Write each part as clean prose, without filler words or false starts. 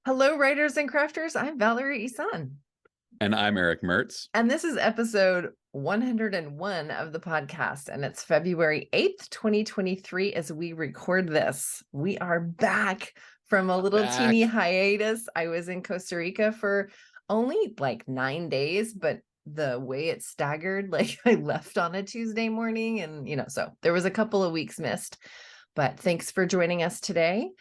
Hello, writers and crafters. I'm Valerie Ihsan. And I'm Erick Mertz. And this is episode 101 of the podcast. And it's February 8th, 2023, as we record this. We are back from a little teeny hiatus. I was in Costa Rica for only like 9 days, but the way it staggered, like I left on a Tuesday morning and, so there was a couple of weeks missed. But thanks for joining us today.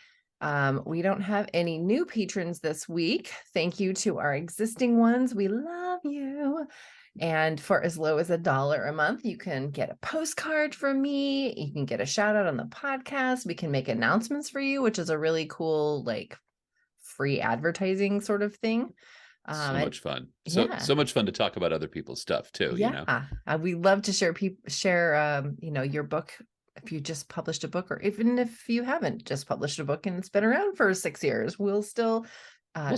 We don't have any new patrons this week. Thank you to our existing ones. We love you. And for as low as $1 a month, you can get a postcard from me. You can get a shout out on the podcast. We can make announcements for you, which is a really cool, like free advertising sort of thing. So much fun. So much fun to talk about other people's stuff too. Yeah. We love to share your book. If you just published a book, or even if you haven't just published a book and it's been around for 6 years, we'll still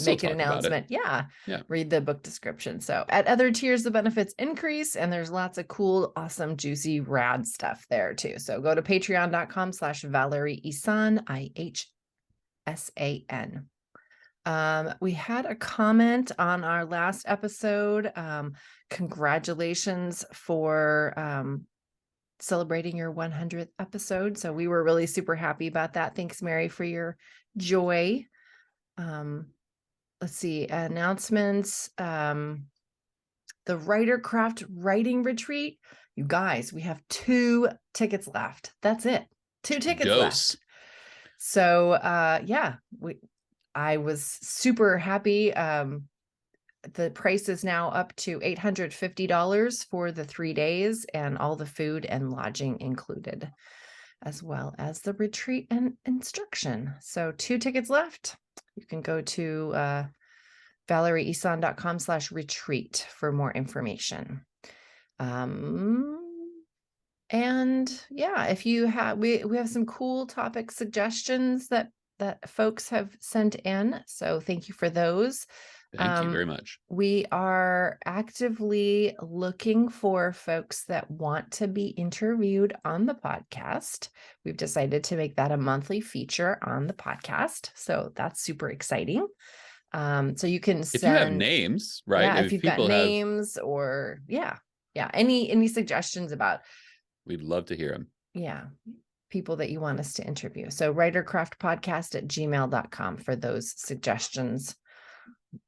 make an announcement. Yeah. Read the book description. So at other tiers, the benefits increase, and there's lots of cool, awesome, juicy, rad stuff there too. So go to patreon.com/Valerie Ihsan, IHSAN. We had a comment on our last episode. Congratulations for celebrating your 100th episode. So we were really super happy about that. Thanks, Mary, for your joy. Let's see, announcements. The Writercraft writing retreat. You guys, we have 2 tickets left. That's it. 2 tickets left. So I was super happy. The price is now up to $850 for the 3 days, and all the food and lodging included, as well as the retreat and instruction. So 2 tickets left. You can go to valerieihsan.com/retreat for more information. If you have, we have some cool topic suggestions that folks have sent in. So thank you for those. Thank you very much. We are actively looking for folks that want to be interviewed on the podcast. We've decided to make that a monthly feature on the podcast. So that's super exciting. So you can send, if you have names, right? Yeah, if you've got names or any suggestions about, we'd love to hear them. Yeah. People that you want us to interview. So writercraftpodcast@gmail.com for those suggestions.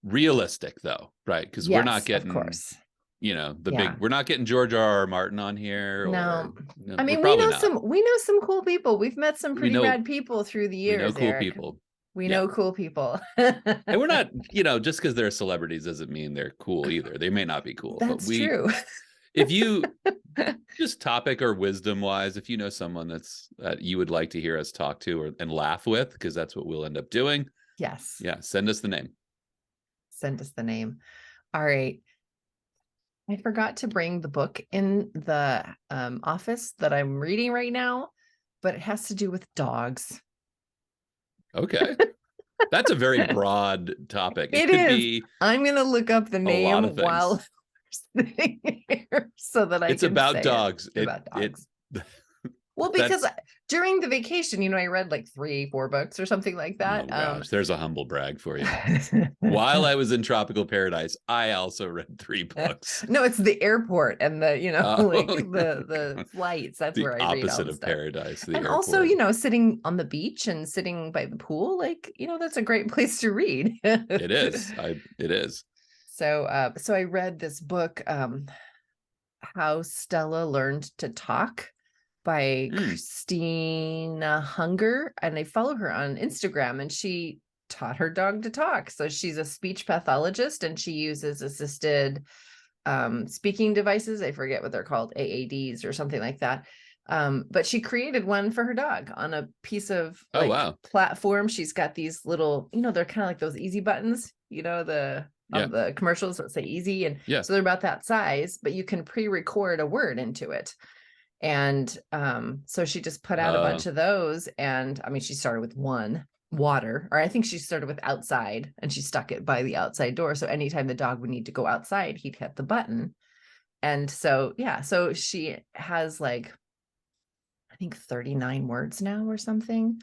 Realistic though, right? Because we're not getting, of course, we're not getting George R.R. Martin on here. No, I mean, we know some cool people. We've met some pretty rad people through the years. We know cool people. We know cool people. And we're not, just because they're celebrities doesn't mean they're cool either. They may not be cool. That's true. If you just topic or wisdom wise, if you know someone that you would like to hear us talk to and laugh with, because that's what we'll end up doing. Yes. Yeah. Send us the name. All right. I forgot to bring the book in the office that I'm reading right now, but it has to do with dogs. Okay. That's a very broad topic. It is. I'm going to look up the name while sitting here so that it's about dogs. It's about dogs. Well, because during the vacation, I read like 3-4 books or something like that. Oh gosh, there's a humble brag for you. While I was in tropical paradise, I also read 3 books. No, it's the airport and the, the flights. That's where I read all opposite of stuff. Paradise. And airport. Also, sitting on the beach and sitting by the pool, that's a great place to read. It is. It is. So I read this book, How Stella Learned to Talk, by Christina Hunger, and I follow her on Instagram, and she taught her dog to talk. So she's a speech pathologist, and she uses assisted speaking devices. I forget what they're called, AADs or something like that. But she created one for her dog on a piece of platform. She's got these little, they're kind of like those easy buttons, the commercials that say easy. And so they're about that size, but you can pre-record a word into it. And so she just put out a bunch of those. And I mean, she started with one, water, or I think she started with outside, and she stuck it by the outside door. So anytime the dog would need to go outside, he'd hit the button. And so, so she has like, I think 39 words now or something.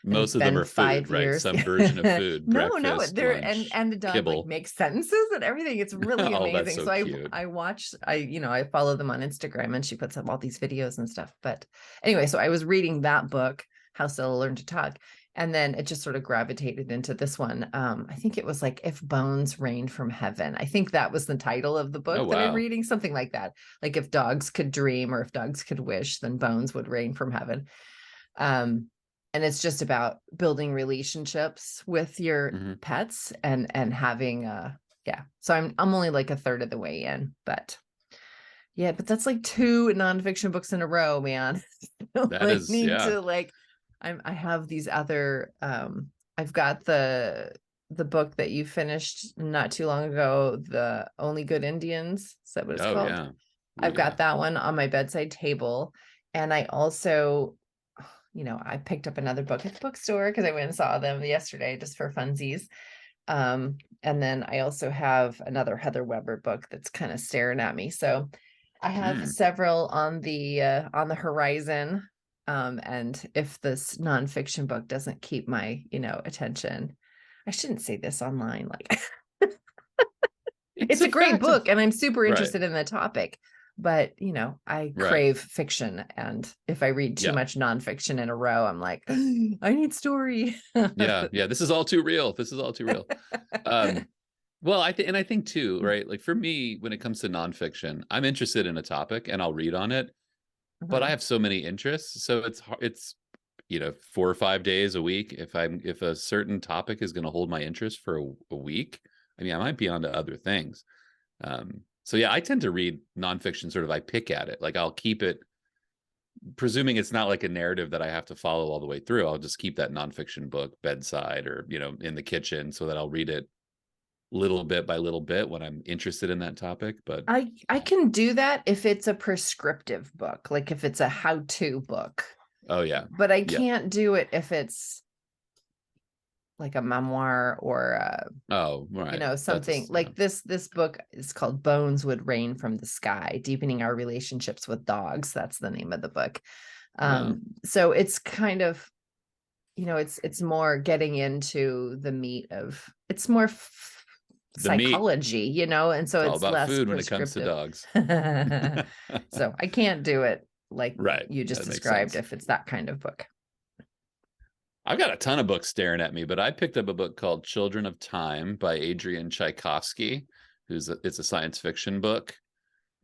And Most it's of them been are food, 5 right? years. Some version of food, No, breakfast, there lunch, and the dog like kibble. makes sentences and everything. It's really Oh, that's amazing. so So cute. I watch, I follow them on Instagram and she puts up all these videos and stuff. But anyway, so I was reading that book, How Stella Learned to Talk. And then it just sort of gravitated into this one. I think it was like If Bones Rained from Heaven. I think that was the title of the Oh, book that I'm wow. reading, something like that. Like if dogs could dream or if dogs could wish, then bones would rain from heaven. Um, and it's just about building relationships with your Hmm. pets and having yeah. So I'm only like a third of the way in, but yeah, but that's like 2 nonfiction books in a row, man. That I is, need yeah. to like I have these other I've got the book that you finished not too long ago, The Only Good Indians. Is that what it's Oh, called? yeah. Ooh, I've yeah. got that one on my bedside table. And I also, I picked up another book at the bookstore because I went and saw them yesterday just for funsies. And then I also have another Heather Weber book that's kind of staring at me. So I have several on the horizon. And if this nonfiction book doesn't keep my, attention, I shouldn't say this online. Like It's it's a a great fact. book and I'm super Right. interested in the topic, but I Right. crave fiction. And if I read too Yeah. much nonfiction in a row, I'm like, I need story. Yeah. Yeah. This is all too real. This is all too real. Um, well, I think too, right? Like for me, when it comes to nonfiction, I'm interested in a topic and I'll read on it, but I Mhm. have so many interests. So it's 4 or 5 days a week. If a certain topic is going to hold my interest for a week, I mean, I might be on to other things. So yeah, I tend to read nonfiction sort of, I pick at it. Like I'll keep it, presuming it's not like a narrative that I have to follow all the way through. I'll just keep that nonfiction book bedside or, in the kitchen so that I'll read it little bit by little bit when I'm interested in that topic. But I can do that if it's a prescriptive book, like if it's a how-to book, oh yeah. but I Yeah. can't do it if it's like a memoir or Oh, right. something Yeah. like this book is called Bones Would Rain from the Sky, Deepening Our Relationships with Dogs. That's the name of the book. Wow. So it's kind of, it's more getting into the meat of, it's more The meat, psychology, and so it's all it's about less food when it comes to prescriptive. dogs. So I can't do it like Right. you just That makes described sense. if it's that kind of book. I've got a ton of books staring at me, but I picked up a book called Children of Time by Adrian Tchaikovsky, it's a science fiction book,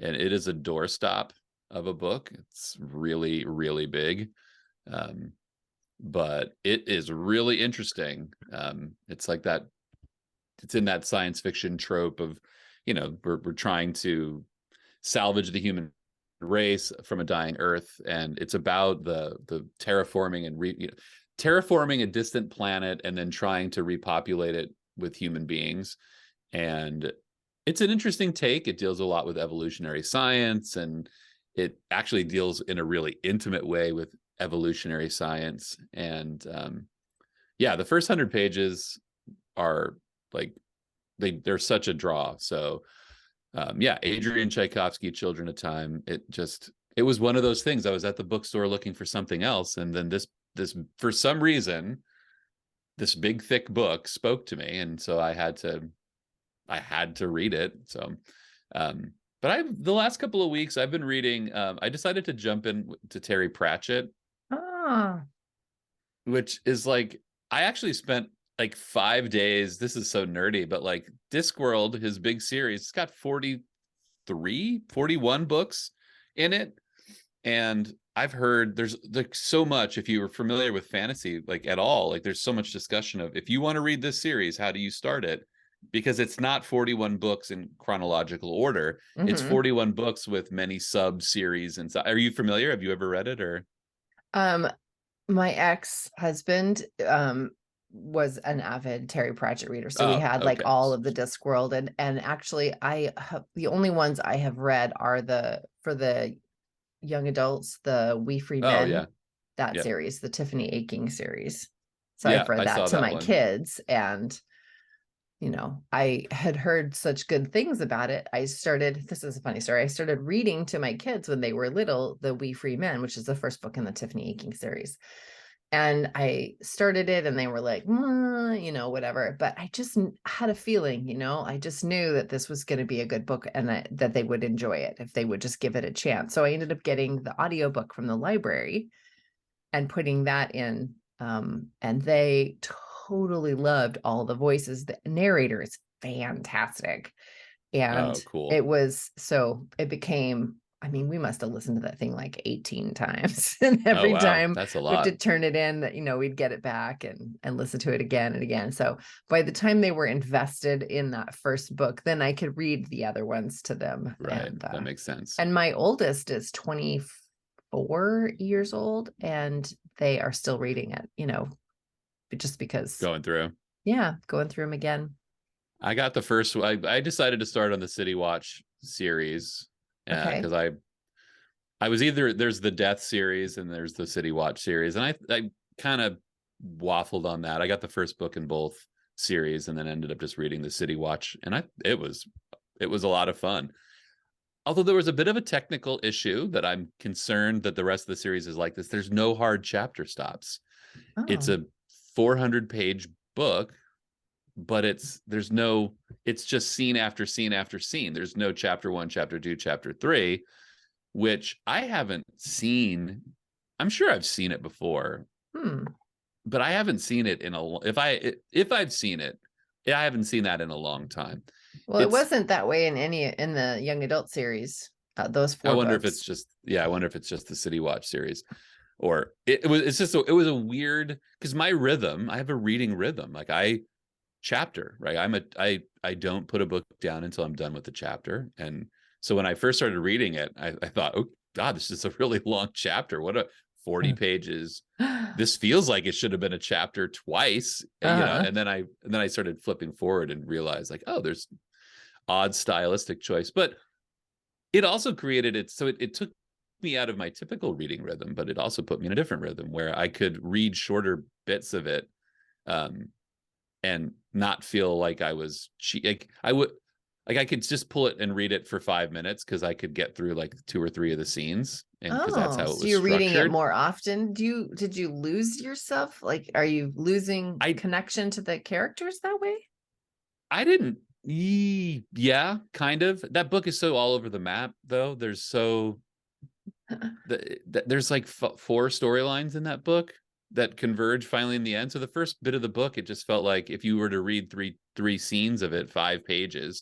and it is a doorstop of a book. It's really, really big. Um, but it is really interesting. It's like that, it's in that science fiction trope of, we're trying to salvage the human race from a dying Earth, and it's about the terraforming and terraforming a distant planet and then trying to repopulate it with human beings. And it's an interesting take. It deals a lot with evolutionary science, and it actually deals in a really intimate way with evolutionary science. And yeah, the first 100 pages are like they're such a draw. So yeah, Adrian Tchaikovsky, Children of Time. It was one of those things. I was at the bookstore looking for something else, and then this for some reason, this big thick book spoke to me, and so I had to read it. So but the last couple of weeks I've been reading, I decided to jump in to Terry Pratchett, Ah. which is like, I actually spent like 5 days. This is so nerdy, but like Discworld, his big series, it's got 41 books in it. And I've heard there's like so much, if you were familiar with fantasy, like at all, like there's so much discussion of, if you want to read this series, how do you start it? Because it's not 41 books in chronological order. It's Mhm. 41 books with many sub series. And so, are you familiar? Have you ever read it? Or Um, my ex-husband was an avid Terry Pratchett reader, so we oh, had like okay. all of the Discworld, and actually the only ones I have read are for the young adults, the We Free Oh Men, yeah. that Yep. series, the Tiffany Aching series. So I've Yeah, read I that saw to that my one. kids, and I had heard such good things about it. This is a funny story. I started reading to my kids when they were little, the We Free Men, which is the first book in the Tiffany Aching series. And I started it and they were like, you know, whatever. But I just had a feeling, you know, I just knew that this was going to be a good book and that they would enjoy it if they would just give it a chance. So I ended up getting the audiobook from the library and putting that in. And they totally loved all the voices. The narrator is fantastic. And Oh, cool. it became, I mean, we must have listened to that thing like 18 times. And Oh, every wow. time That's a we had to lot. turn it in, that, you know, we'd get it back and listen to it again and again. So by the time they were invested in that first book, then I could read the other ones to them. Right. That makes sense. And my oldest is 24 years old and they are still reading it, you know, just because, Going through. yeah, going through them again. I got the first I decided to start on the City Watch series Okay. because I was either there's the Death series and there's the City Watch series, and I kind of waffled on that. I got the first book in both series and then ended up just reading the City Watch, and it was a lot of fun. Although there was a bit of a technical issue that I'm concerned that the rest of the series is like this. There's no hard chapter stops. It's Oh, a 400-page book, but it's just scene after scene after scene. There's no chapter 1, chapter 2, chapter 3, which I haven't seen. I'm sure I've seen it before, but I haven't seen it if I've seen it, I haven't seen that in a long time. well, it wasn't that way in the young adult series, those I 4 wonder if it's books. just I wonder if it's just the City Watch series, or it was a weird, because my rhythm, I have a reading rhythm, like I chapter, right? I don't put a book down until I'm done with the chapter. And so when I first started reading it, I thought, oh God, this is a really long chapter. What a 40 pages. This feels like it should have been a chapter twice, you know. And then I started flipping forward and realized, like, oh, there's odd stylistic choice, but it also created it so it took me out of my typical reading rhythm, but it also put me in a different rhythm where I could read shorter bits of it, and not feel like I was like I could just pull it and read it for 5 minutes because I could get through like 2 or 3 of the scenes, and because that's how it So was you're reading it structured. more often. Did you lose yourself? Like, are you losing I connection to the characters that way? I didn't. Yeah, kind of. That book is so all over the map, though. There's like 4 storylines in that book that converge finally in the end. So the first bit of the book, it just felt like if you were to read three scenes of it, 5 pages,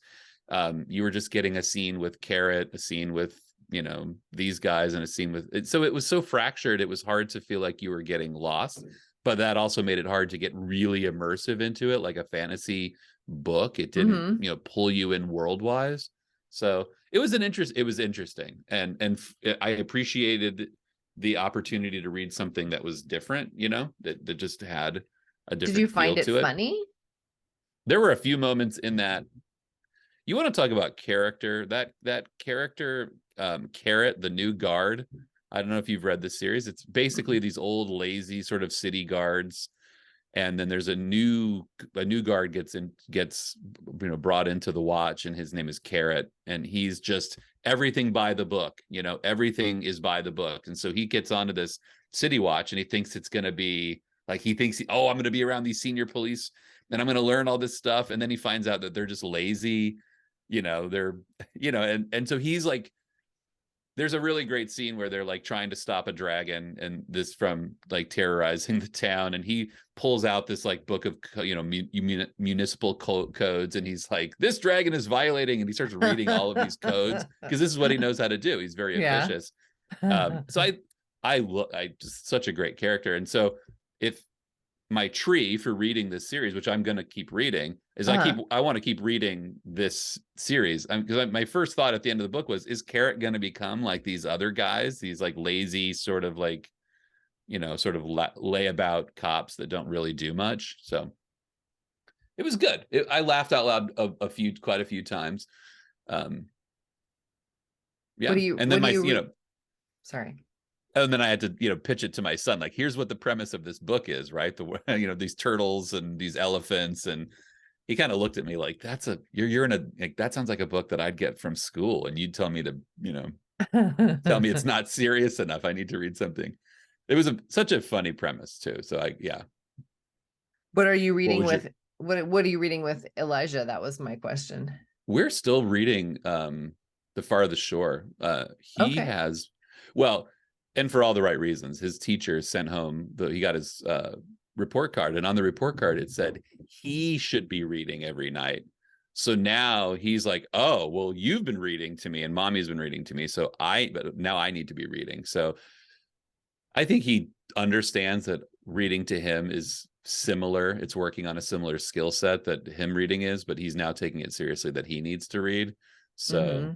you were just getting a scene with Carrot, a scene with, you know, these guys, and a scene with it. So it was so fractured, it was hard to feel like you were getting lost, but that also made it hard to get really immersive into it, like a fantasy book. It didn't, you know, pull you in world wise. So it was interesting, and I appreciated the opportunity to read something that was different, you know, that just had a Did you different feel find it to it. funny? There were a few moments in that. You want to talk about character, that character, Carrot, the new guard. I don't know if you've read this series. It's basically these old lazy sort of city guards, and then there's a new guard gets you know, brought into the watch, and his name is Carrot, and he's just everything by the book, you know, everything is by the book. And so he gets onto this city watch, and he thinks it's going to be like, oh, I'm going to be around these senior police and I'm going to learn all this stuff, and then he finds out that they're just lazy, you know, they're, you know, and so he's like, there's a really great scene where they're like trying to stop a dragon, and this from like terrorizing the town, and he pulls out this like book of, you know, municipal codes, and he's like, this dragon is violating, and he starts reading all of these codes because this is what he knows how to do. He's very Yeah. officious. So I just such a great character. And so if my tree for reading this series, which I'm going to keep reading, is I want to keep reading this series, because my first thought at the end of the book was, is Carrot going to become like these other guys, these like lazy sort of like, you know, sort of layabout cops that don't really do much? So it was good. I laughed out loud quite a few times. Yeah. And then sorry. and then I had to, you know, pitch it to my son, like, here's what the premise of this book is, right? You know, these turtles and these elephants, and he kind of looked at me like, you're in a, like, that sounds like a book that I'd get from school, and you'd tell me to, you know, tell me it's not serious enough, I need to read something. It was such a funny premise too. So yeah. What are you reading with? What are you reading with Elijah? That was my question. We're still reading The Farthest Shore. He Okay. has, well, and for all the right reasons. His teacher sent home he got his report card, and on the report card it said he should be reading every night. So now he's like, oh, well, you've been reading to me and mommy's been reading to me, but now I need to be reading. So I think he understands that reading to him is similar. It's working on a similar skill set that him reading is, but he's now taking it seriously that he needs to read. So,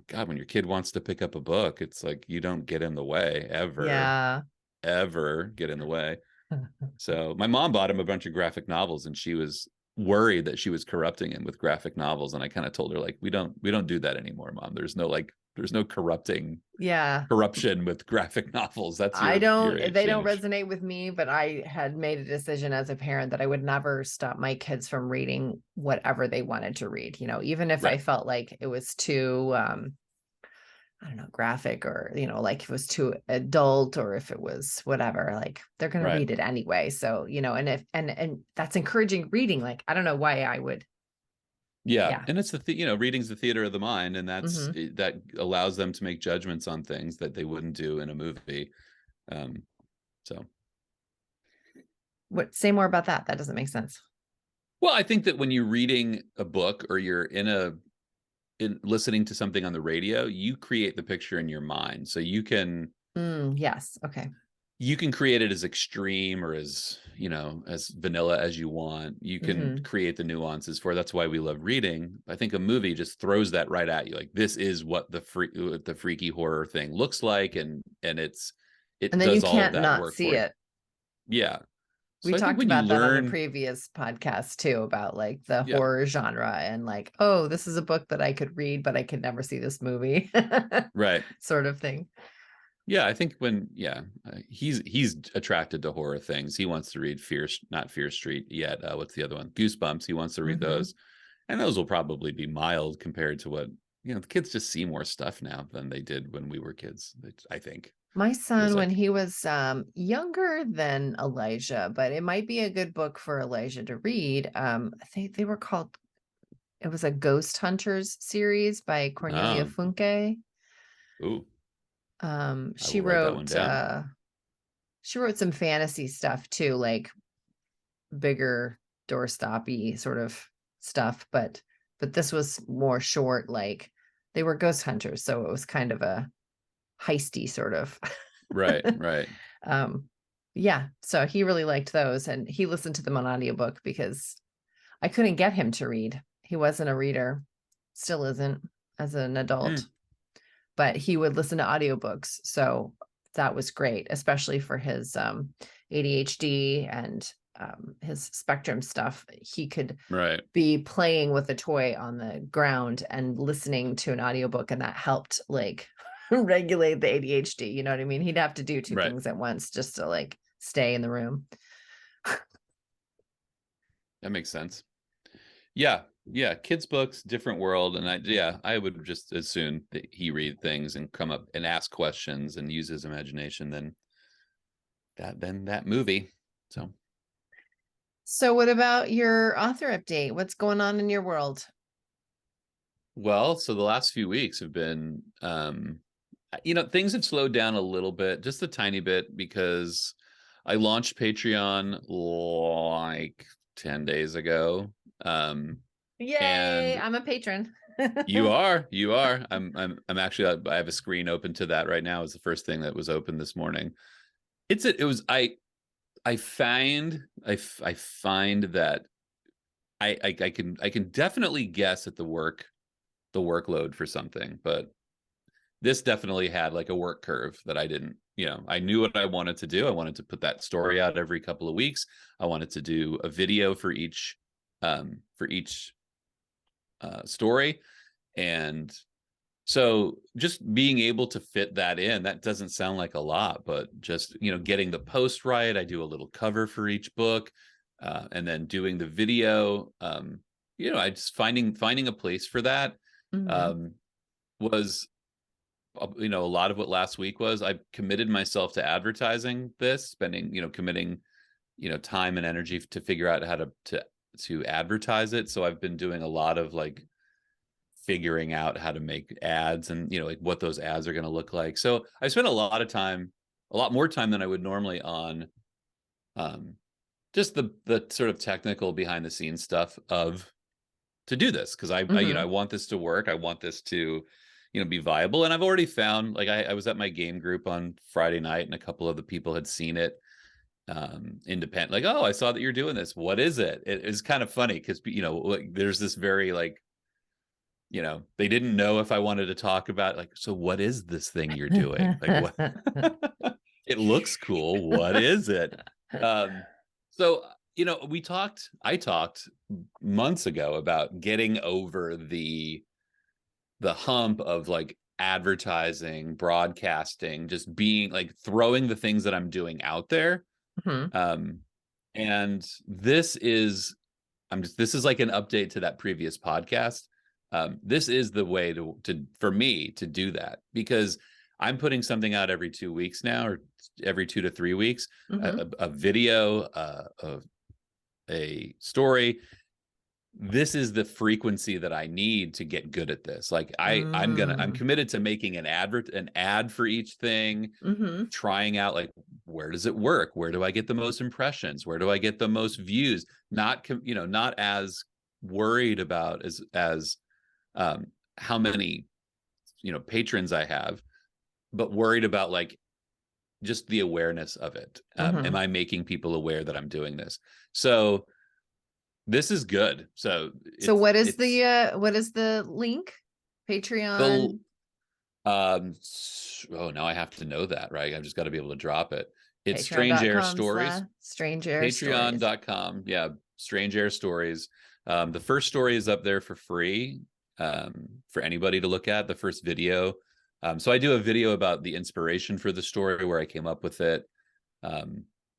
God, when your kid wants to pick up a book, it's like you don't get in the way ever get in the way. So my mom bought him a bunch of graphic novels, and she was worried that she was corrupting him with graphic novels. And I kind of told her, like, we don't do that anymore, Mom. There's no corruption with graphic novels. That's they don't age. resonate with me, but I had made a decision as a parent that I would never stop my kids from reading whatever they wanted to read, even if I felt like it was too I don't know, graphic, or like if it was too adult, or if it was whatever, like they're going to read it anyway. So and that's encouraging reading. Like, I don't know why I would. Yeah. And it's reading's the theater of the mind, and that's that allows them to make judgments on things that they wouldn't do in a movie. So say more about that. That doesn't make sense. Well, I think that when you're reading a book, or you're listening to something on the radio, you create the picture in your mind. So you can yes. Okay. You can create it as extreme or as vanilla as you want. You can create the nuances for it. That's why we love reading. I think a movie just throws that right at you. Like, this is what the freaky horror thing looks like, and then does all of that work see it. Yeah. We talked about that on a previous podcast too, about like the horror genre, and like, oh, this is a book that I could read, but I could never see this movie. Right. Sort of thing. Yeah, I think he's attracted to horror things. He wants to read not Fear Street yet. What's the other one? Goosebumps. He wants to read those, and those will probably be mild compared to what the kids just see more stuff now than they did when we were kids. I think. My son, when he was younger than Elijah, but it might be a good book for Elijah to read. They were called. It was a Ghost Hunters series by Cornelia Funke. Ooh. She wrote some fantasy stuff too, like bigger doorstoppy sort of stuff, but this was more short. Like, they were ghost hunters, so it was kind of a heisty sort of. Right. Yeah, so he really liked those, and he listened to them on audiobook because I couldn't get him to read. He wasn't a reader, still isn't as an adult. But he would listen to audiobooks. So that was great, especially for his ADHD and his spectrum stuff. He could be playing with a toy on the ground and listening to an audiobook, and that helped like regulate the ADHD. You know what I mean? He'd have to do two things at once just to like stay in the room. That makes sense. Yeah, kids' books, different world. And I would just as soon that he read things and come up and ask questions and use his imagination than that movie. So what about your author update? What's going on in your world? Well, so the last few weeks have been, things have slowed down a little bit, just a tiny bit, because I launched Patreon like 10 days ago. Yay! I'm a patron. You are. I'm actually. I have a screen open to that right now. It's the first thing that was open this morning. I find that I can definitely guess at the workload for something, but this definitely had like a work curve that I didn't. I knew what I wanted to do. I wanted to put that story out every couple of weeks. I wanted to do a video for each story, and so just being able to fit that in, that doesn't sound like a lot, but just getting the post right. I do a little cover for each book, and then doing the video. I just finding a place for that was you know, a lot of what last week was. I committed myself to advertising this, spending, you know, committing, you know, time and energy to figure out how to advertise it. So I've been doing a lot of like figuring out how to make ads and, you know, like what those ads are going to look like. So I spent a lot of time, a lot more time than I would normally on just the sort of technical behind the scenes stuff of to do this, because I you know, I want this to work. I want this to, you know, be viable. And I've already found, like, I was at my game group on Friday night and a couple of the people had seen it independent, like, oh, I saw that you're doing this, what is it? It's kind of funny because, you know, like, there's this very like, you know, they didn't know if I wanted to talk about, like, so what is this thing you're doing? Like, what? It looks cool. What is it? So, you know, I talked months ago about getting over the hump of like advertising, broadcasting, just being like throwing the things that I'm doing out there. And this is like an update to that previous podcast. This is the way to for me to do that, because I'm putting something out every 2 weeks now, or every 2 to 3 weeks, a video, a story. This is the frequency that I need to get good at this. Like I'm committed to making an ad for each thing, trying out like, where does it work? Where do I get the most impressions? Where do I get the most views? Not, you know, not as worried about as how many, you know, patrons I have, but worried about like just the awareness of it. Am I making people aware that I'm doing this? So this is good. So what is the link? Patreon. Now I have to know that, right? I've just got to be able to drop it. It's Strange Air Stories. Patreon.com. Yeah, Strange Air Stories. The first story is up there for free for anybody to look at. The first video. So I do a video about the inspiration for the story, where I came up with it.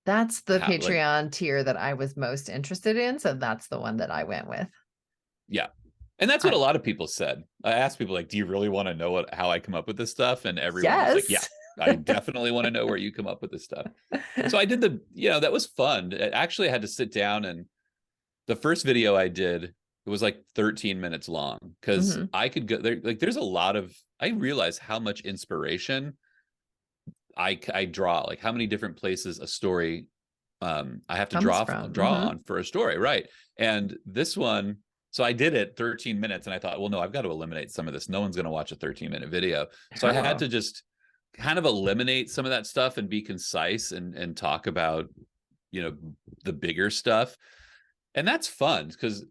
That's the Patreon tier that I was most interested in. So that's the one that I went with. Yeah. And that's what a lot of people said. I asked people, like, do you really want to know how I come up with this stuff? And everyone was like, yeah, I definitely want to know where you come up with this stuff. So I did that was fun. Actually, I had to sit down, and the first video I did, it was like 13 minutes long, because I could go there. Like, there's a lot of, I realize how much inspiration I draw, like how many different places a story I have to draw on for a story. Right. And this one, so I did it 13 minutes and I thought, well, no, I've got to eliminate some of this. No one's going to watch a 13-minute video. So I had to just kind of eliminate some of that stuff and be concise and talk about, you know, the bigger stuff. And that's fun, because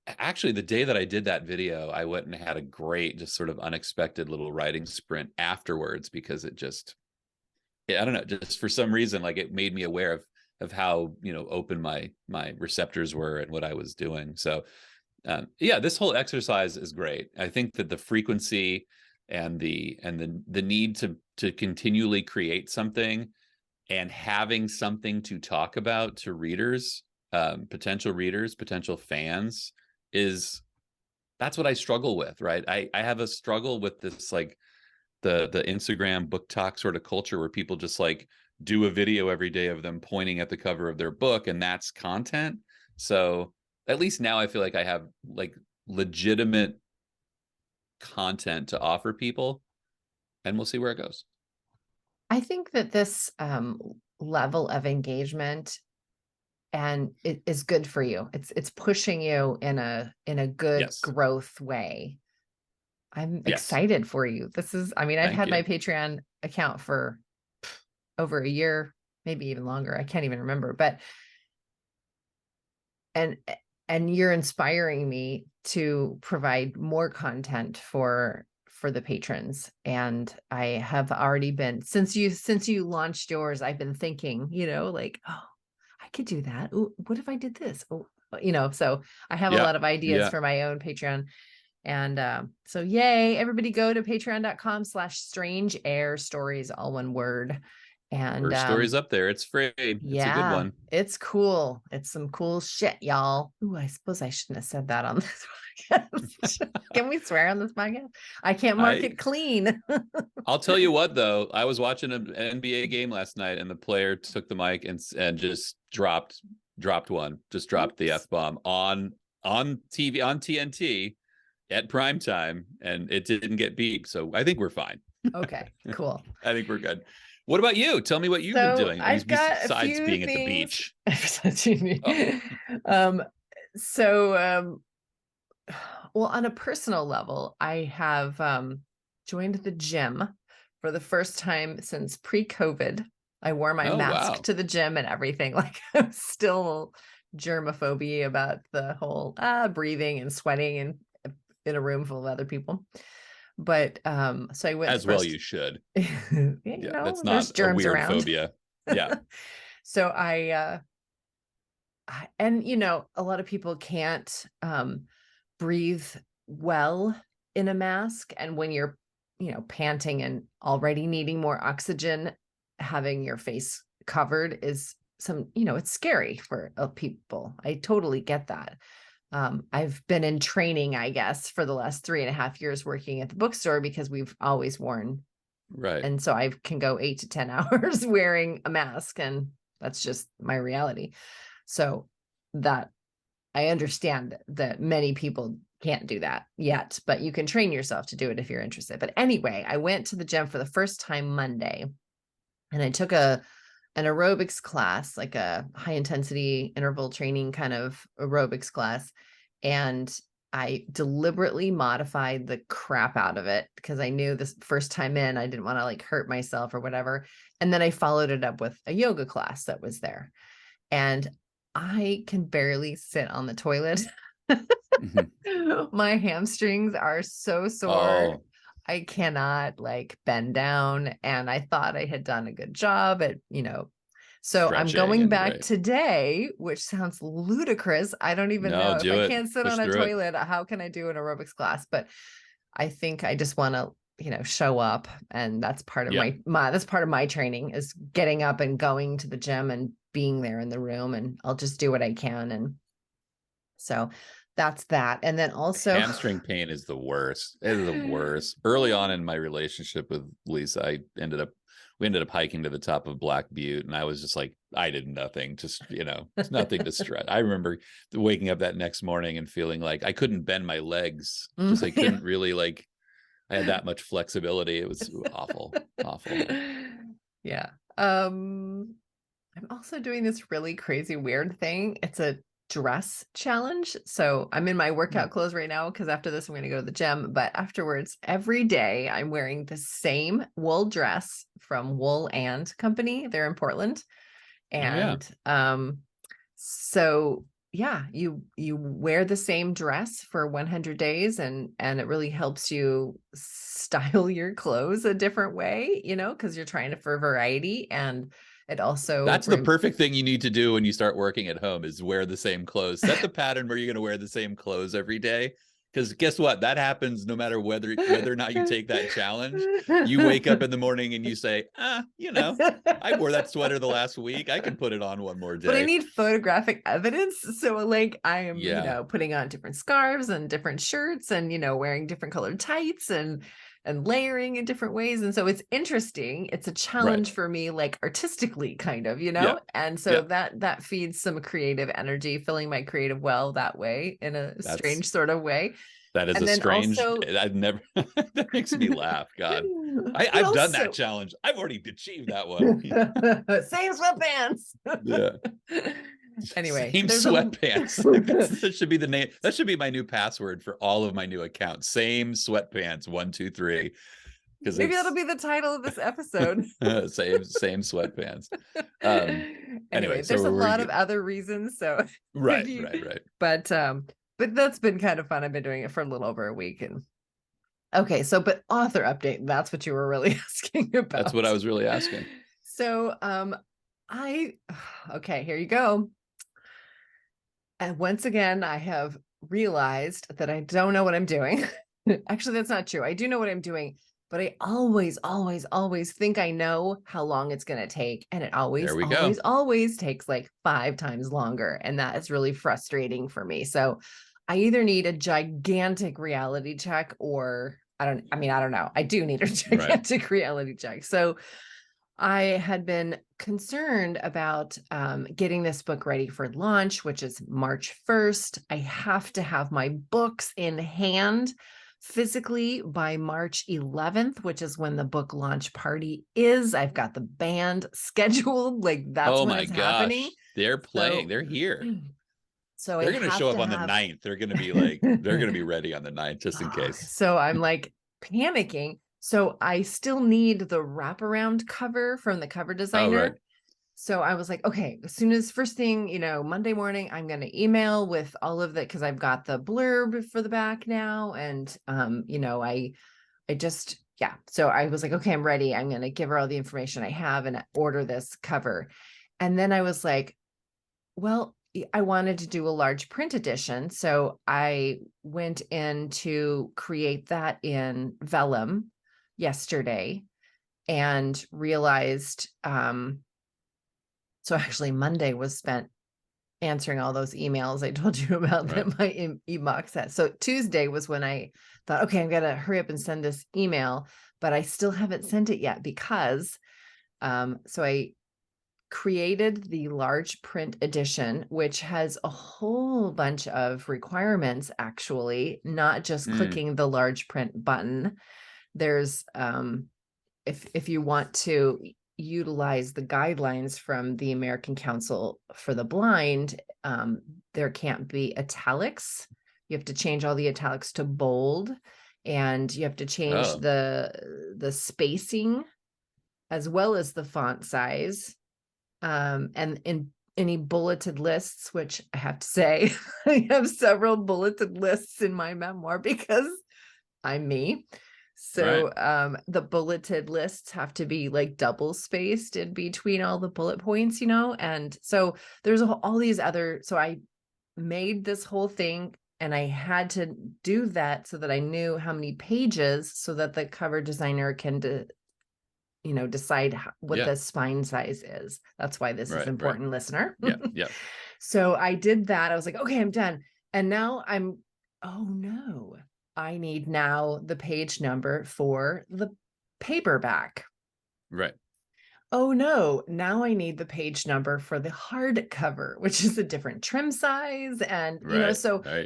actually the day that I did that video, I went and had a great, just sort of unexpected little writing sprint afterwards, because it just, I don't know, just for some reason, like, it made me aware of how, you know, open my receptors were and what I was doing. So this whole exercise is great. I think that the frequency and the need to continually create something and having something to talk about to readers, potential fans, that's what I struggle with, right? I have a struggle with this, like, the Instagram book talk sort of culture, where people just like do a video every day of them pointing at the cover of their book, and that's content. So at least now I feel like I have like legitimate content to offer people, and we'll see where it goes. I think that this level of engagement and it is good for you. It's pushing you in a good growth way. I'm excited for you. This is, I mean, I've had my Patreon account for over a year, maybe even longer. I can't even remember, but and you're inspiring me to provide more content for the patrons. And I have already been, since you launched yours, I've been thinking, you know, like, oh, I could do that. Ooh, what if I did this? Oh, you know, so I have a lot of ideas for my own Patreon. And so yay, everybody go to patreon.com/strange air stories, all one word. And First story's up there. It's free. It's a good yeah, one. it's cool. It's some cool shit, y'all. Ooh, I suppose I shouldn't have said that on this podcast. Can we swear on this podcast? I can't mark it clean. I'll tell you what, though, I was watching an NBA game last night, and the player took the mic and just dropped the F-bomb on TV, on TNT at prime time, and it didn't get beeped. So I think we're fine. Okay, cool. I think we're good. What about you? Tell me what you've been doing. I've got besides a few being things. at the beach. Well, on a personal level, I have joined the gym for the first time since pre-COVID. I wore my mask to the gym and everything. Like, I'm still germophobia about the whole breathing and sweating and in a room full of other people. But so I went as well. You should. That's not germs a weird around. phobia. Yeah. So and a lot of people can't breathe well in a mask, and when you're panting and already needing more oxygen, having your face covered is it's scary for people. I totally get that. I've been in training, I guess, for the last 3.5 years working at the bookstore, because we've always worn. Right. And so I can go 8 to 10 hours wearing a mask, and that's just my reality. So that I understand that many people can't do that yet, but you can train yourself to do it if you're interested. But anyway, I went to the gym for the first time Monday, and I took an aerobics class, like a high intensity interval training kind of aerobics class. And I deliberately modified the crap out of it because I knew this first time in, I didn't want to like hurt myself or whatever. And then I followed it up with a yoga class that was there. And I can barely sit on the toilet. My hamstrings are so sore. Oh. I cannot like bend down, and I thought I had done a good job at, so I'm going back today, which sounds ludicrous. I don't even know if I can't sit on a toilet, how can I do an aerobics class? But I think I just want to, show up, and that's part of that's part of my training, is getting up and going to the gym and being there in the room, and I'll just do what I can. And so that's that. And then also hamstring pain is the worst. It is the worst. Early on in my relationship with Lisa, we ended up hiking to the top of Black Butte, and I was just like, I did nothing, just, it's nothing to stress. I remember waking up that next morning and feeling like I couldn't bend my legs. Just I couldn't really I had that much flexibility. It was awful. Yeah. I'm also doing this really crazy, weird thing. It's a dress challenge. So I'm in my workout clothes right now, because after this I'm going to go to the gym, but afterwards every day I'm wearing the same wool dress from Wool and Company. They're in Portland. And so yeah, you wear the same dress for 100 days, and it really helps you style your clothes a different way, because you're trying for variety. And it also, that's the perfect thing you need to do when you start working at home, is wear the same clothes. Set the pattern where you're going to wear the same clothes every day. Because guess what? That happens no matter whether or not you take that challenge. You wake up in the morning and you say, I wore that sweater the last week. I can put it on one more day. But I need photographic evidence. So like I am, putting on different scarves and different shirts, and, wearing different colored tights and layering in different ways. And so it's interesting. It's a challenge for me, like artistically kind of, and so that feeds some creative energy, filling my creative well that way, in a strange sort of way. That is a strange, I've never, that makes me laugh. God, I've done that challenge. I've already achieved that one. Same sweatpants. Anyway, same sweatpants. That should be the name. That should be my new password for all of my new accounts. Same sweatpants, 1, 2, 3. Because maybe that'll be the title of this episode. same sweatpants. Anyway, there's a lot of other reasons. So right. But that's been kind of fun. I've been doing it for a little over a week. And okay, so but author update. That's what you were really asking about. That's what I was really asking. So okay, here you go. And once again, I have realized that I don't know what I'm doing. Actually, that's not true. I do know what I'm doing. but I always, always, always think I know how long it's going to take. And it always, There we go. always, always takes like 5 times longer. And that is really frustrating for me. So I either need a gigantic reality check or I don't know. I do need a gigantic reality check. So I had been concerned about getting this book ready for launch, which is March 1st. I have to have my books in hand physically by March 11th, which is when the book launch party is. I've got the band scheduled. Like that's when it's happening. They're playing. So, They're here. So they're going to show up on the 9th. They're going to be like, they're going to be ready on the 9th, just in case. So I'm like panicking. So I still need the wraparound cover from the cover designer. Oh, right. So I was like, okay, as soon as first thing, Monday morning, I'm going to email with all of that because I've got the blurb for the back now. And, I just, yeah. So I was like, okay, I'm ready. I'm going to give her all the information I have and order this cover. And then I was like, well, I wanted to do a large print edition. So I went in to create that in vellum yesterday and realized, so actually Monday was spent answering all those emails I told you about that my inbox had. So Tuesday was when I thought, okay, I'm going to hurry up and send this email, but I still haven't sent it yet because, so I created the large print edition, which has a whole bunch of requirements, actually, not just clicking the large print button. There's, if you want to utilize the guidelines from the American Council for the Blind, there can't be italics. You have to change all the italics to bold, and you have to change the spacing as well as the font size. And in any bulleted lists, which I have to say, I have several bulleted lists in my memoir because I'm me. So the bulleted lists have to be like double spaced in between all the bullet points, and so there's all these other, so I made this whole thing and I had to do that so that I knew how many pages so that the cover designer can decide what the spine size is. That's why this is important, listener. Yeah. So I did that. I was like, okay, I'm done. And now oh no, I need now the page number for the paperback. Right. Oh no, now I need the page number for the hardcover, which is a different trim size. And,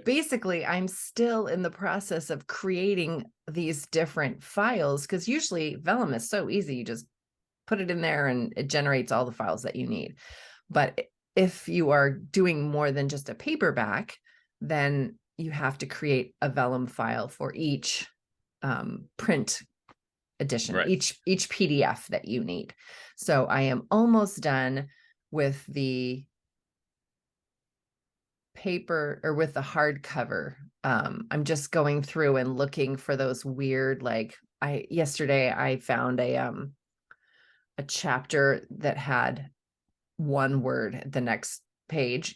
basically I'm still in the process of creating these different files because usually vellum is so easy. You just put it in there and it generates all the files that you need. But if you are doing more than just a paperback, then you have to create a vellum file for each print edition, each PDF that you need. So I am almost done with the paper or with the hardcover. I'm just going through and looking for those weird, yesterday I found a chapter that had one word at the next page,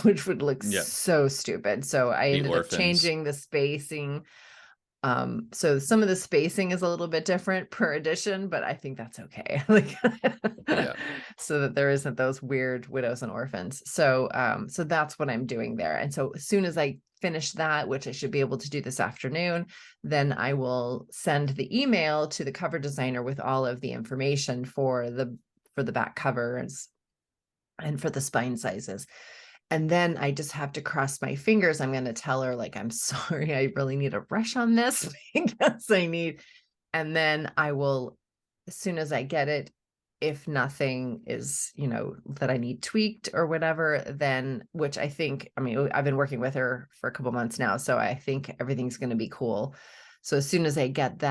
which would look so stupid. So I ended up changing the spacing. So some of the spacing is a little bit different per edition, but I think that's okay. So that there isn't those weird widows and orphans. So that's what I'm doing there. And so as soon as I finish that, which I should be able to do this afternoon, then I will send the email to the cover designer with all of the information for the back covers and for the spine sizes. And then I just have to cross my fingers. I'm going to tell her, I'm sorry, I really need a rush on this because I need, and then I will, as soon as I get it, if nothing is, that I need tweaked or whatever, then, which I think, I've been working with her for a couple months now, so I think everything's going to be cool. So as soon as I get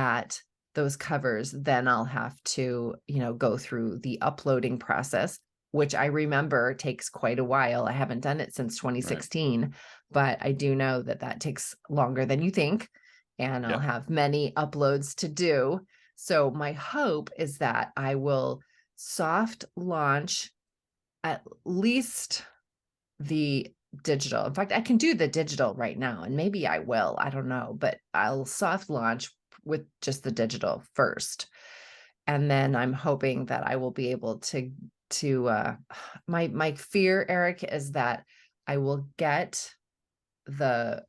those covers, then I'll have to, go through the uploading process, which I remember takes quite a while. I haven't done it since 2016, but I do know that takes longer than you think. And I'll have many uploads to do. So my hope is that I will soft launch at least the digital. In fact, I can do the digital right now, and maybe I will, I don't know, but I'll soft launch with just the digital first. And then I'm hoping that I will be able to my fear, Eric, is that I will get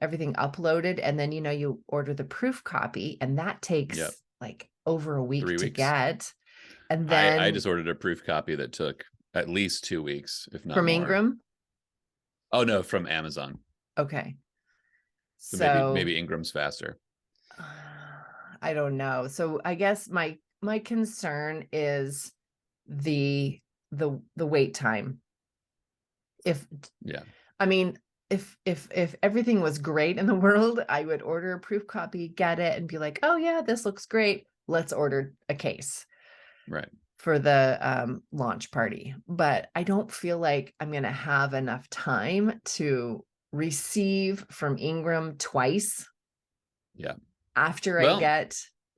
everything uploaded, and then you order the proof copy, and that takes like over a week 3 to weeks. get. And I then just ordered a proof copy that took at least 2 weeks, if not from more. Ingram. Oh no, from Amazon. Okay. So So maybe Ingram's faster. I don't know. So I guess my concern is the wait time. I mean, if everything was great in the world, I would order a proof copy, get it, and be like, oh yeah, this looks great. Let's order a case. Right. For the launch party. But I don't feel like I'm going to have enough time to receive from Ingram twice. Yeah. After I get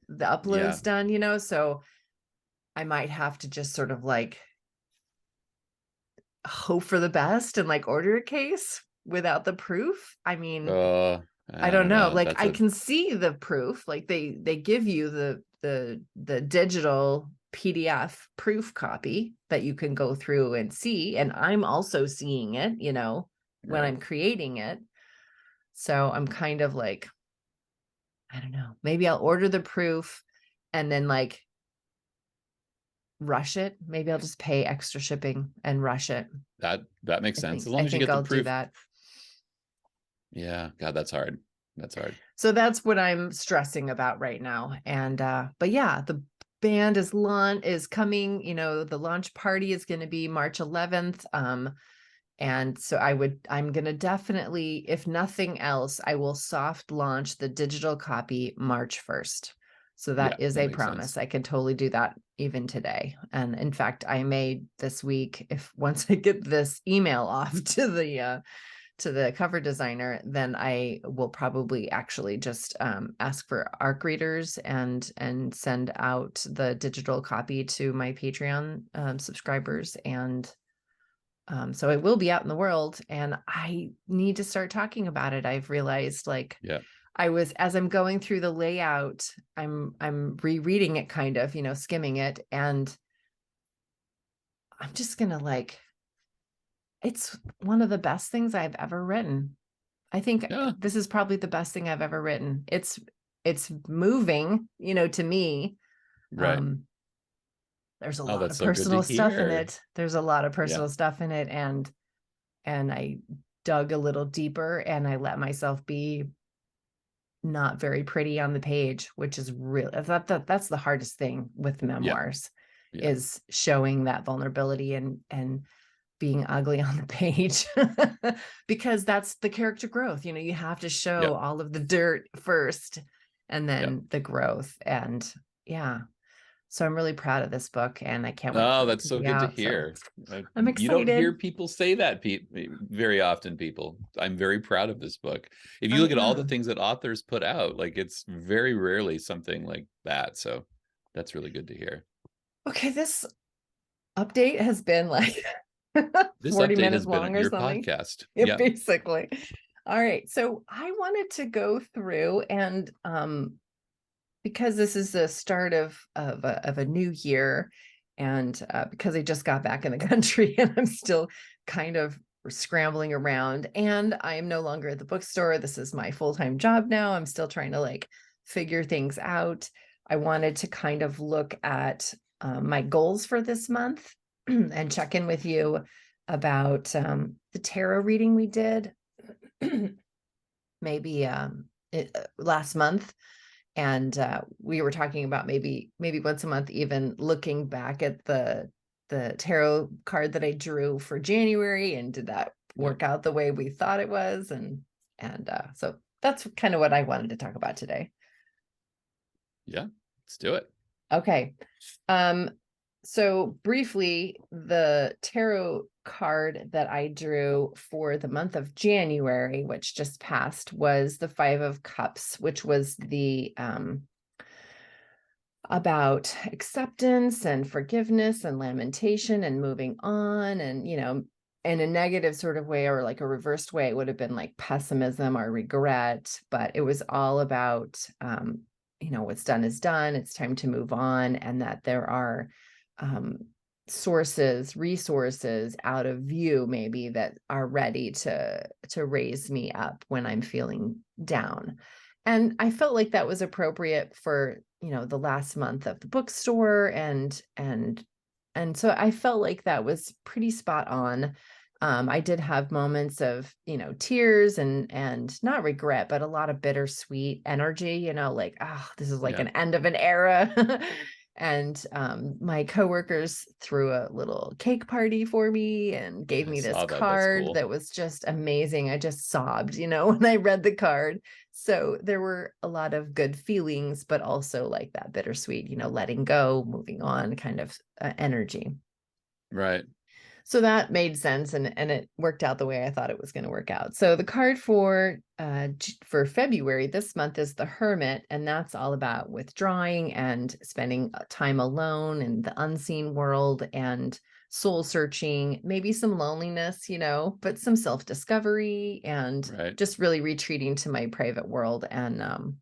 the uploads done, so I might have to just sort of like hope for the best and like order a case without the proof. I mean, I don't know. Like I can see the proof, like they give you the digital PDF proof copy that you can go through and see. And I'm also seeing it, when I'm creating it. So I'm kind of like, I don't know, maybe I'll order the proof and then like rush it. Maybe I'll just pay extra shipping and rush it. That makes sense. As long as you get the proof. Do that. Yeah. God, that's hard. That's hard. So that's what I'm stressing about right now. And but yeah, the band is coming, the launch party is going to be March 11th. And so I'm going to definitely, if nothing else, I will soft launch the digital copy March 1st. So that is a promise. I can totally do that even today. And in fact, I may this week, once I get this email off to the cover designer, then I will probably actually just ask for ARC readers and send out the digital copy to my Patreon subscribers. And so it will be out in the world, and I need to start talking about it. I've realized as I'm going through the layout, I'm rereading it, kind of, skimming it. And I'm just going to it's one of the best things I've ever written. I think this is probably the best thing I've ever written. It's moving, to me. Right. There's a lot of personal stuff in it. There's a lot of personal stuff in it. And I dug a little deeper, and I let myself be not very pretty on the page, which is really, that's the hardest thing with memoirs, is showing that vulnerability and being ugly on the page, because that's the character growth. You have to show all of the dirt first and then the growth. And so I'm really proud of this book, and I can't wait. Oh, that's so good to hear. So I'm excited. You don't hear people say that very often. I'm very proud of this book. If you look at all the things that authors put out, like, it's very rarely something like that. So that's really good to hear. Okay, this update has been like this 40 update minutes has long been or your something. Podcast. Yeah, basically. All right. So I wanted to go through and because this is the start of a new year, and because I just got back in the country and I'm still kind of scrambling around, and I am no longer at the bookstore. This is my full-time job now. I'm still trying to figure things out. I wanted to kind of look at my goals for this month and check in with you about the tarot reading we did maybe last month. And we were talking about maybe once a month, even looking back at the tarot card that I drew for January, and did that work out the way we thought it was? And so that's kind of what I wanted to talk about today. Yeah, let's do it. Okay. So briefly, the tarot card that I drew for the month of January, which just passed, was the 5 of Cups, which was the about acceptance and forgiveness and lamentation and moving on. And, in a negative sort of way, or like a reversed way, it would have been like pessimism or regret, but it was all about what's done is done. It's time to move on, and that there are resources out of view maybe that are ready to raise me up when I'm feeling down. And I felt like that was appropriate for, the last month of the bookstore, and so I felt like that was pretty spot on. I did have moments of, tears and not regret, but a lot of bittersweet energy, like, oh, this is like Yeah. an end of an era. And my coworkers threw a little cake party for me and gave I me this saw that. That's card cool. that was just amazing. I just sobbed, when I read the card. So there were a lot of good feelings, but also like that bittersweet, letting go, moving on kind of energy. Right. So that made sense, and it worked out the way I thought it was going to work out. So the card for February this month is the Hermit, and that's all about withdrawing and spending time alone in the unseen world and soul searching, maybe some loneliness, but some self-discovery and Right. just really retreating to my private world and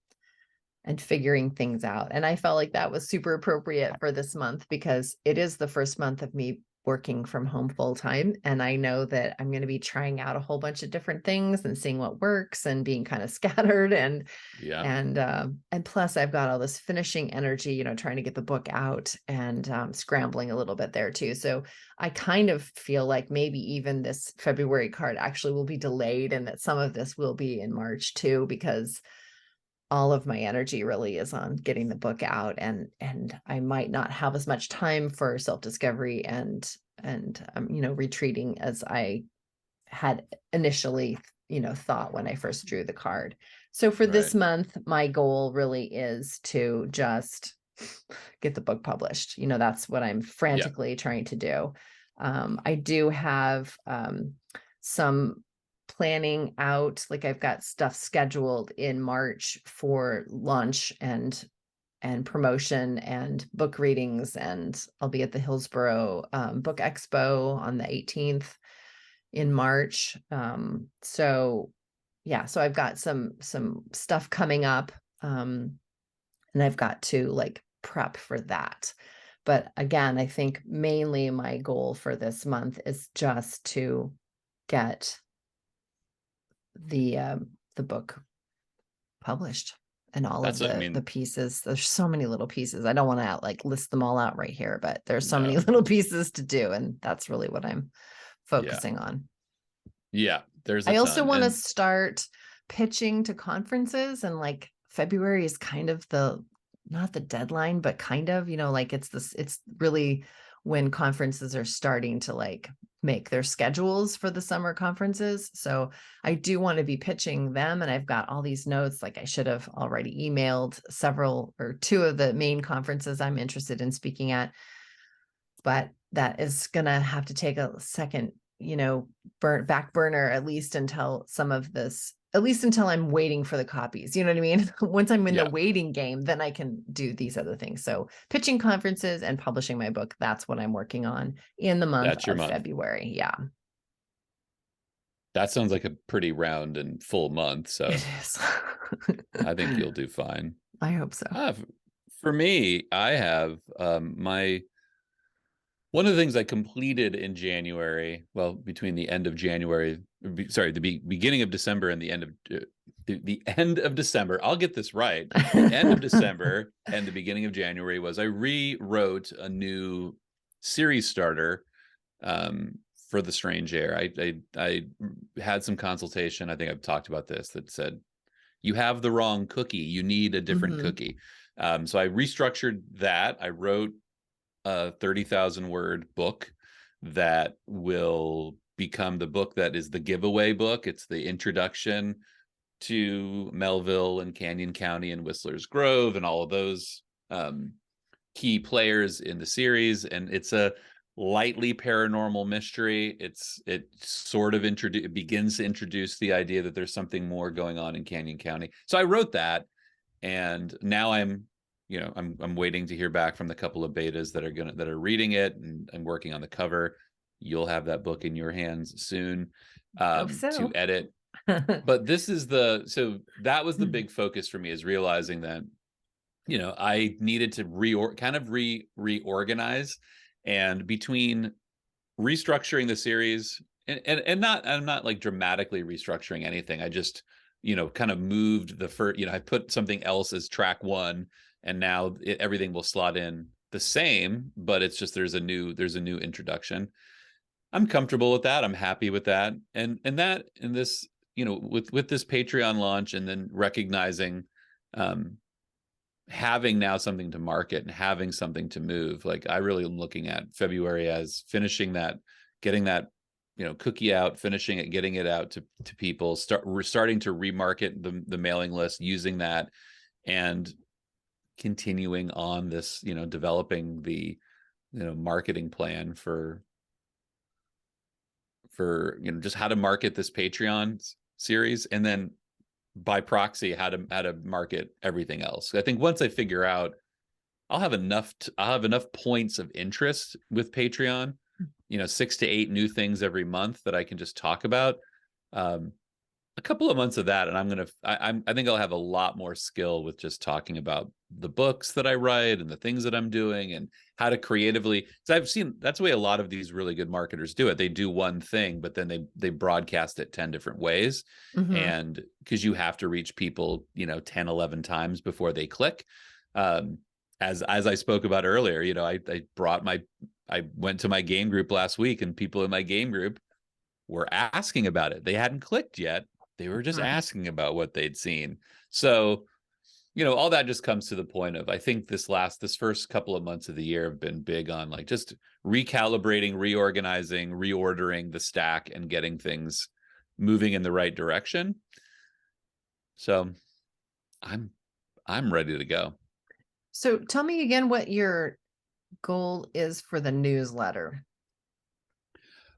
figuring things out. And I felt like that was super appropriate for this month because it is the first month of me working from home full time. And I know that I'm going to be trying out a whole bunch of different things and seeing what works and being kind of scattered. Yeah. And plus I've got all this finishing energy, trying to get the book out and scrambling a little bit there too. So I kind of feel like maybe even this February card actually will be delayed and that some of this will be in March too, because all of my energy really is on getting the book out, and I might not have as much time for self-discovery and retreating as I had initially thought when I first drew the card. So for this Right. month, my goal really is to just get the book published. That's what I'm frantically trying to do. I do have some planning out, like I've got stuff scheduled in March for launch and promotion and book readings, and I'll be at the Hillsborough Book Expo on the 18th in March. So I've got some stuff coming up, and I've got to like prep for that. But again, I think mainly my goal for this month is just to get the book published and all of That's, I the mean, pieces. There's so many little pieces. I don't want to like list them all out right here, but there's so many no. little pieces to do, and that's really what I'm Yeah. focusing on. Yeah. There's a I also ton. want to And start pitching to conferences, and like February is kind of not the deadline, but kind of, like it's really when conferences are starting to like make their schedules for the summer conferences. So I do want to be pitching them, and I've got all these notes. Like I should have already emailed several or two of the main conferences I'm interested in speaking at, but that is going to have to take a second, back burner, at least until I'm waiting for the copies. You know what I mean? Once I'm in the yeah, waiting game, then I can do these other things. So pitching conferences and publishing my book, that's what I'm working on in the month that's your of month. February. Yeah. That sounds like a pretty round and full month. It So is. I think you'll do fine. I hope so. For me, I have one of the things I completed in January, well, between the end of January, the beginning of December and the end of the end of December. I'll get this right. The end of December and the beginning of January was I rewrote a new series starter for The Strange Air. I had some consultation. I think I've talked about this, that said, you have the wrong cookie. You need a different cookie. So I restructured that. I wrote a 30,000 word book that will become the book that is the giveaway book. It's the introduction to Melville and Canyon County and Whistler's Grove and all of those key players in the series. And it's a lightly paranormal mystery. It sort of begins to introduce the idea that there's something more going on in Canyon County. So I wrote that, and now I'm waiting to hear back from the couple of betas that are reading it, and I'm working on the cover. You'll have that book in your hands soon to edit. But that was the big focus for me, is realizing that I needed to reorganize, and between restructuring the series and I'm not like dramatically restructuring anything. I just, kind of moved the first, I put something else as track one, and now everything will slot in the same, but it's just there's a new introduction. I'm comfortable with that. I'm happy with that. And this, with this Patreon launch, and then recognizing um having now something to market and having something to move, like I really am looking at February as finishing that, getting that, cookie out, finishing it, getting it out to people, starting to remarket the mailing list, using that, and continuing on this, developing the, marketing plan for just how to market this Patreon series, and then by proxy how to market everything else. I think once I figure out, I'll have enough points of interest with Patreon, 6 to 8 new things every month that I can just talk about. A couple of months of that, and I think I'll have a lot more skill with just talking about the books that I write and the things that I'm doing, and how to creatively, because I've seen that's the way a lot of these really good marketers do it. They do one thing, but then they broadcast it 10 different ways. And because you have to reach people, 10, 11 times before they click. As I spoke about earlier, I went to my game group last week, and people in my game group were asking about it. They hadn't clicked yet. They were just asking about what they'd seen. So, all that just comes to the point of, I think this first couple of months of the year have been big on like just recalibrating, reorganizing, reordering the stack, and getting things moving in the right direction. So I'm ready to go. So tell me again what your goal is for the newsletter.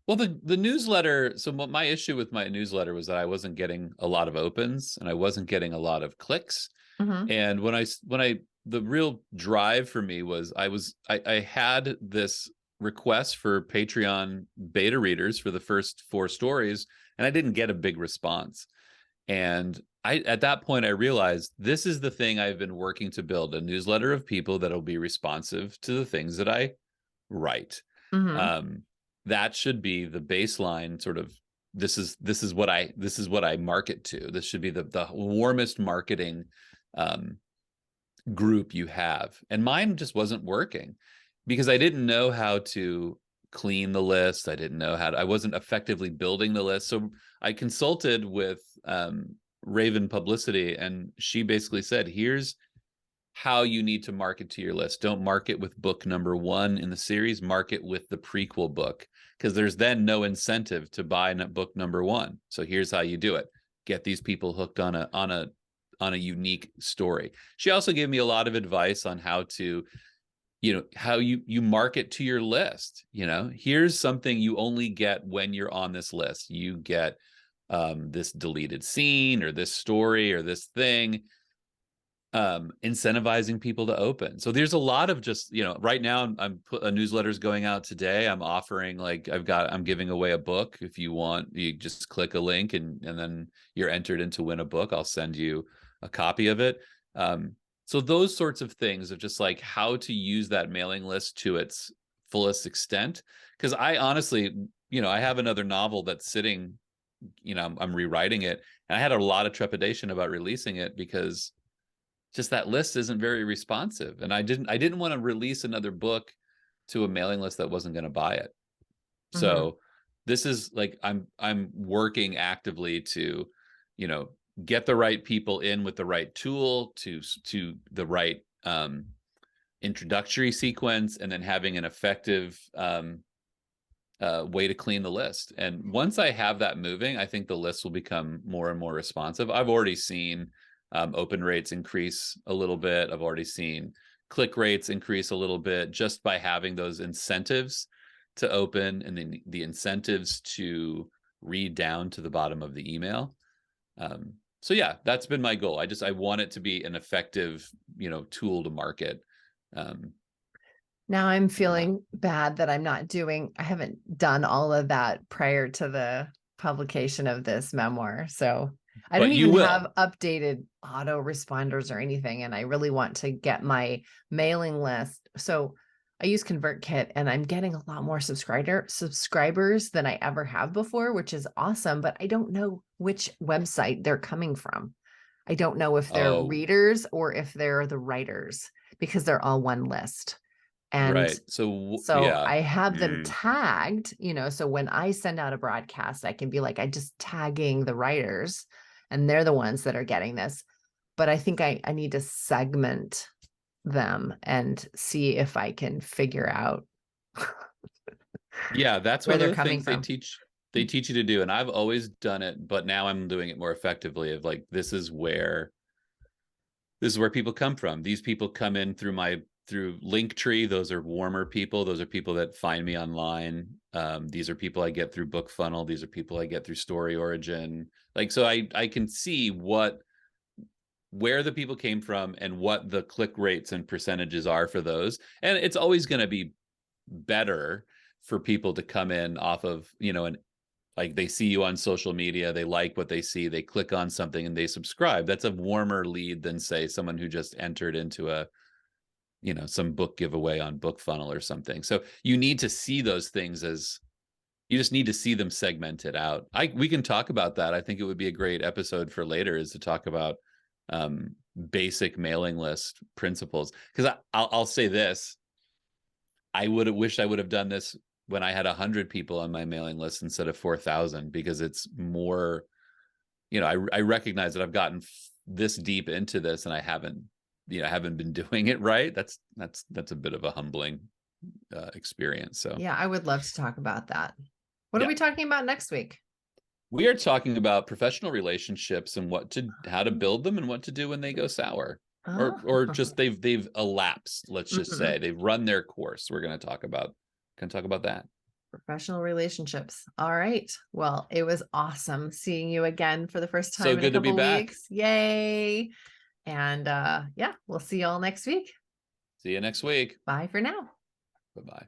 Well, the newsletter, so my issue with my newsletter was that I wasn't getting a lot of opens, and I wasn't getting a lot of clicks. And the real drive for me was, I had this request for Patreon beta readers for the first 4 stories, and I didn't get a big response. And at that point, I realized this is the thing I've been working to build, a newsletter of people that'll be responsive to the things that I write. That should be the baseline sort of, this is what I market to. This should be the warmest marketing group you have. And mine just wasn't working because I didn't know how to clean the list. I wasn't effectively building the list. So I consulted with Raven Publicity, and she basically said, here's how you need to market to your list. Don't market with book number 1 in the series, market with the prequel book, because there's then no incentive to buy book number 1. So here's how you do it. Get these people hooked on a unique story. She also gave me a lot of advice on how to, how you market to your list. Here's something you only get when you're on this list. You get this deleted scene, or this story, or this thing, incentivizing people to open. So there's a lot of just, right now a newsletter's going out today. I'm offering, like, I'm giving away a book. If you want, you just click a link, and then you're entered in to win a book. I'll send you a copy of it. So those sorts of things of just like how to use that mailing list to its fullest extent. Because I honestly, I have another novel that's sitting, I'm rewriting it, and I had a lot of trepidation about releasing it because just that list isn't very responsive. And I didn't want to release another book to a mailing list that wasn't going to buy it. So this is like, I'm working actively to, get the right people in with the right tool, to the right introductory sequence, and then having an effective way to clean the list. And once I have that moving, I think the list will become more and more responsive. I've already seen open rates increase a little bit. I've already seen click rates increase a little bit just by having those incentives to open, and then the incentives to read down to the bottom of the email. So yeah, that's been my goal. I want it to be an effective, tool to market. Now I'm feeling bad that I haven't done all of that prior to the publication of this memoir. So I but don't you even will. have updated autoresponders or anything. And I really want to get my mailing list. So I use ConvertKit and I'm getting a lot more subscribers than I ever have before, which is awesome. But I don't know which website they're coming from. I don't know if they're Oh, readers or if they're the writers because they're all one list. And right. So so yeah. I have them tagged, so when I send out a broadcast, I can be like, I just tagging the writers and they're the ones that are getting this. But I think I need to segment them and see if I can figure out Yeah, that's where one of they're the coming things from. they teach you to do. And I've always done it, but now I'm doing it more effectively of like, this is where people come from. These people come in through Linktree. Those are warmer people. Those are people that find me online. These are people I get through BookFunnel. These are people I get through Story Origin. Like, so I can see where the people came from and what the click rates and percentages are for those. And it's always going to be better for people to come in off of, and like they see you on social media, they like what they see, they click on something and they subscribe. That's a warmer lead than say someone who just entered into some book giveaway on BookFunnel or something. So you need to see those things you just need to see them segmented out. We can talk about that. I think it would be a great episode for later, is to talk about basic mailing list principles. Because I'll say this, I would have wished I would have done this when I had 100 people on my mailing list instead of 4,000, because it's more, I recognize that I've gotten this deep into this and I haven't been doing it right. That's a bit of a humbling experience. So Yeah, I would love to talk about that. What are yeah. we talking about next week? We are talking about professional relationships and how to build them and what to do when they go sour. Or just they've elapsed, let's just say. They've run their course. We're going to talk about that. Professional relationships. All right. Well, it was awesome seeing you again for the first time So in a good to be couple back. weeks. Yay. And yeah, we'll see y'all next week. See you next week. Bye for now. Bye-bye.